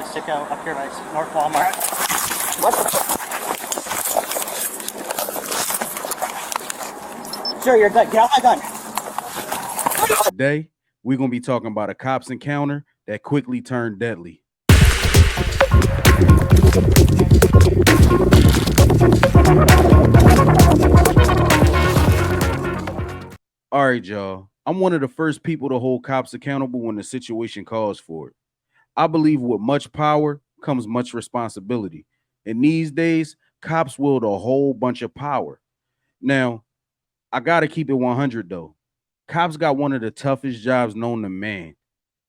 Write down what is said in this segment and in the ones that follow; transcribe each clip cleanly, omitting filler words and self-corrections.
sicko up here by North Walmart. What the? Sir, you're good. Get off my gun. Today, we're going to be talking about a cops encounter that quickly turned deadly. All right, y'all. I'm one of the first people to hold cops accountable when the situation calls for it. I believe with much power comes much responsibility. And these days, cops wield a whole bunch of power. Now, I got to keep it 100 though. Cops got one of the toughest jobs known to man.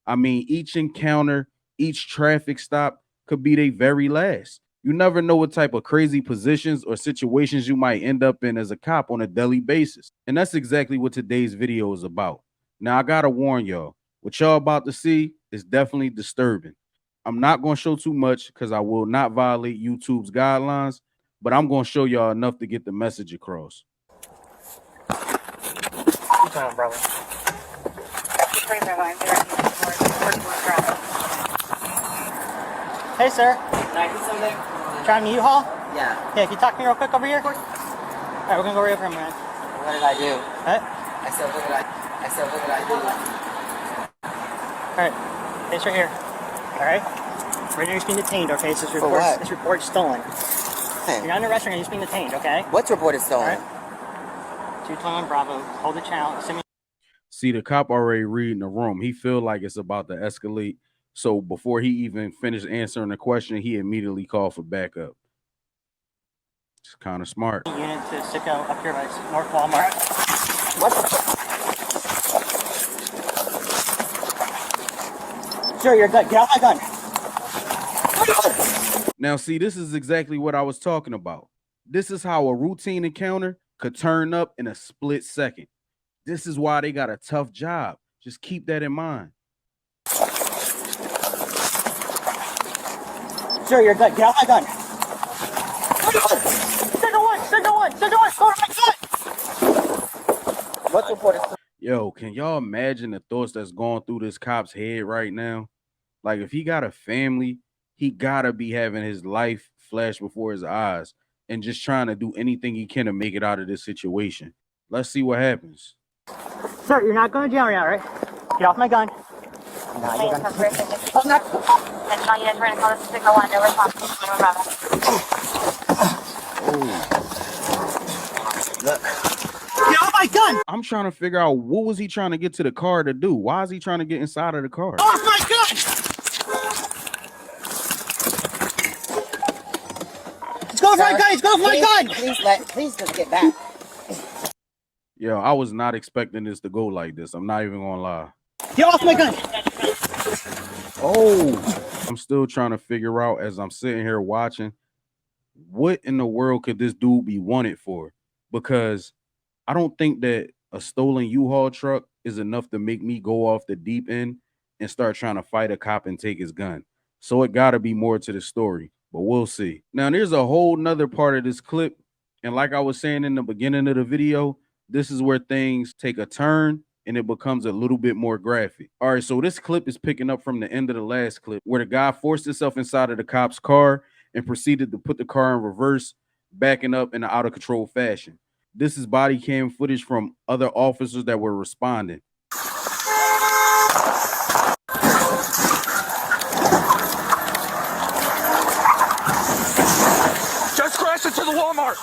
I mean, each encounter, each traffic stop could be their very last. You never know what type of crazy positions or situations you might end up in as a cop on a daily basis. And that's exactly what today's video is about. Now, I gotta warn y'all, what y'all about to see is definitely disturbing. I'm not gonna show too much because I will not violate YouTube's guidelines, but I'm gonna show y'all enough to get the message across. What's going on, brother? Hey, sir. Can I do something? Driving to U-Haul? Yeah. Yeah, can you talk to me real quick over here? Of course. All right, we're gonna go right over here, man. What did I do? What? I said, what did I do? All right, it's right here. All right. Right now, you're being detained. Okay, so For what? this report stolen. Hey, You're not in a restaurant. You're just being detained. Okay. what's reported stolen? All right. 221 Bravo. Hold the channel. Send me. See, the cop already reading the room. He feel like it's about to escalate. So before he even finished answering the question, he immediately called for backup. It's kind of smart. Unit to sicko up here by North Walmart. What the? Sir, you're good. Get off my gun. Now, see, this is exactly what I was talking about. This is how a routine encounter could turn up in a split second. This is why they got a tough job. Just keep that in mind. Sir, you're good. Get off my gun. Signal one. Go to my gun. What's reported stolen? Yo, can y'all imagine the thoughts that's going through this cop's head right now? Like, if he got a family, he gotta be having his life flash before his eyes and just trying to do anything he can to make it out of this situation. Let's see what happens. Sir, you're not going to jail right now, right? Get off my gun. No, you're gonna... Oh, no. And tell you guys we're gonna call this sicko one. No response. Look. Get off my gun! I'm trying to figure out what was he trying to get to the car to do? Why is he trying to get inside of the car? Off my gun! Let's go for my gun! Let's go for my gun! Please just get back. Yo, I was not expecting this to go like this. I'm not even gonna lie. Get off my gun! Oh, I'm still trying to figure out as I'm sitting here watching, what in the world could this dude be wanted for? Because I don't think that a stolen U-Haul truck is enough to make me go off the deep end and start trying to fight a cop and take his gun. So it gotta be more to the story, but we'll see. Now, there's a whole nother part of this clip. And like I was saying in the beginning of the video, this is where things take a turn and it becomes a little bit more graphic. All right, so this clip is picking up from the end of the last clip where the guy forced himself inside of the cop's car and proceeded to put the car in reverse, backing up in an out of control fashion. This is body cam footage from other officers that were responding. Just crashed into the Walmart.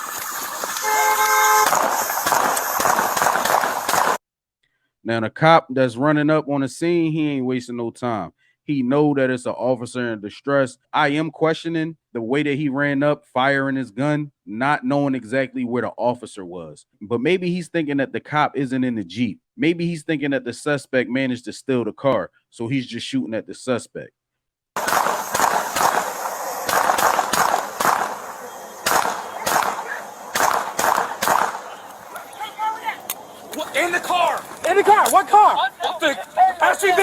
Now, the cop that's running up on the scene, he ain't wasting no time. He know that it's an officer in distress. I am questioning the way that he ran up, firing his gun, not knowing exactly where the officer was. But maybe he's thinking that the cop isn't in the Jeep. Maybe he's thinking that the suspect managed to steal the car, so he's just shooting at the suspect. In the car. In the car! What car? The SUV.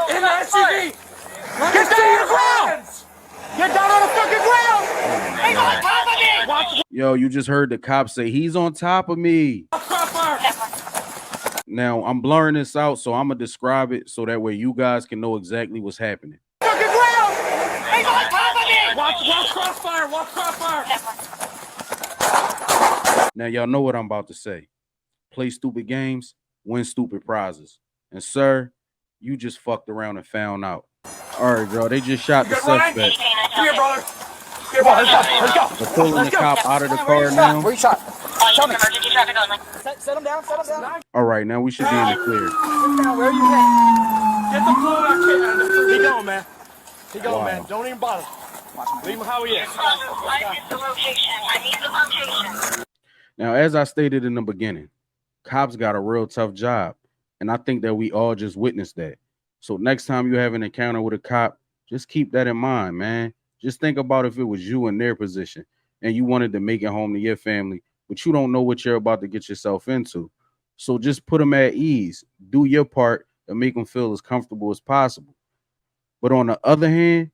In the SUV. Get down on the ground. Get down on the fucking ground! He's on top of me! Yo, you just heard the cop say, he's on top of me. Now, I'm blurring this out, so I'm going to describe it so that way you guys can know exactly what's happening. Fucking ground! Watch crossfire! Watch crossfire! Now y'all know what I'm about to say. Play stupid games, win stupid prizes. And sir, you just fucked around and found out. All right, bro. They just shot the Good running? suspect. Come here, brother. Here, brother. Let's go. They're pulling the Let's go. cop out of the Where car you shot? now. Where you shot? All units, emergency traffic only. Set him down. Set him down. All right, now we should be in the clear. Where are you at? Get the flow out, kid. Keep going, man. Keep going, Wow. man. Don't even bother. Leave him how he is. I need the location. I need the location. Now, as I stated in the beginning, cops got a real tough job. And I think that we all just witnessed that. So next time you have an encounter with a cop, just keep that in mind, man. Just think about if it was you in their position and you wanted to make it home to your family, but you don't know what you're about to get yourself into. So just put them at ease. Do your part and make them feel as comfortable as possible. But on the other hand,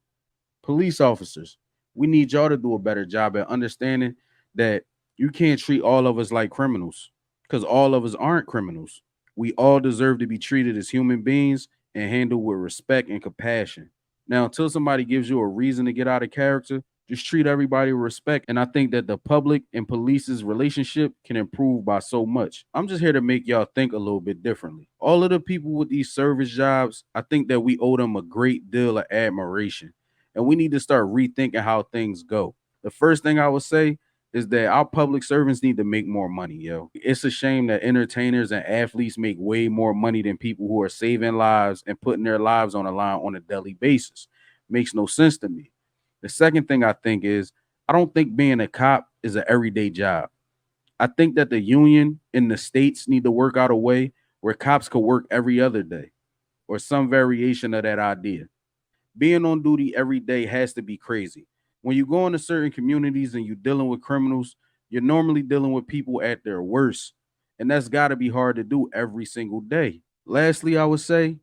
police officers, we need y'all to do a better job at understanding that you can't treat all of us like criminals because all of us aren't criminals. We all deserve to be treated as human beings and handled with respect and compassion. Now, until somebody gives you a reason to get out of character, just treat everybody with respect. And I think that the public and police's relationship can improve by so much. I'm just here to make y'all think a little bit differently. All of the people with these service jobs, I think that we owe them a great deal of admiration. And we need to start rethinking how things go. The first thing I would say is that our public servants need to make more money, yo. It's a shame that entertainers and athletes make way more money than people who are saving lives and putting their lives on the line on a daily basis. Makes no sense to me. The second thing I think is, I don't think being a cop is an everyday job. I think that the union in the states need to work out a way where cops could work every other day or some variation of that idea. Being on duty every day has to be crazy. When you go into certain communities and you're dealing with criminals, you're normally dealing with people at their worst. And that's got to be hard to do every single day. Lastly, I would say,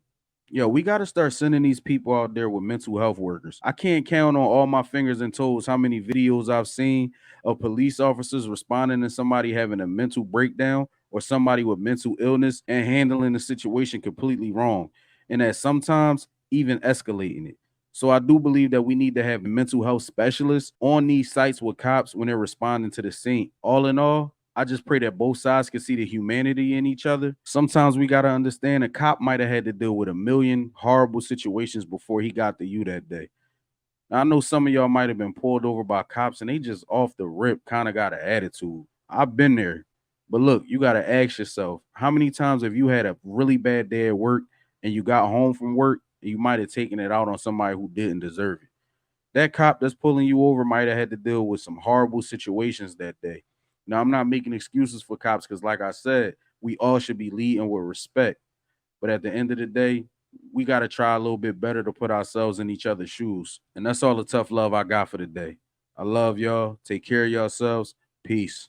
yo, we got to start sending these people out there with mental health workers. I can't count on all my fingers and toes how many videos I've seen of police officers responding to somebody having a mental breakdown or somebody with mental illness and handling the situation completely wrong. And that sometimes even escalating it. So I do believe that we need to have mental health specialists on these sites with cops when they're responding to the scene. All in all, I just pray that both sides can see the humanity in each other. Sometimes we got to understand a cop might have had to deal with a million horrible situations before he got to you that day. Now, I know some of y'all might have been pulled over by cops and they just off the rip kind of got an attitude. I've been there. But look, you got to ask yourself, how many times have you had a really bad day at work and you got home from work and you might have taken it out on somebody who didn't deserve it? That cop that's pulling you over might have had to deal with some horrible situations that day. Now, I'm not making excuses for cops because, like I said, we all should be leading with respect. But at the end of the day, we got to try a little bit better to put ourselves in each other's shoes. And that's all the tough love I got for today. I love y'all. Take care of yourselves. Peace.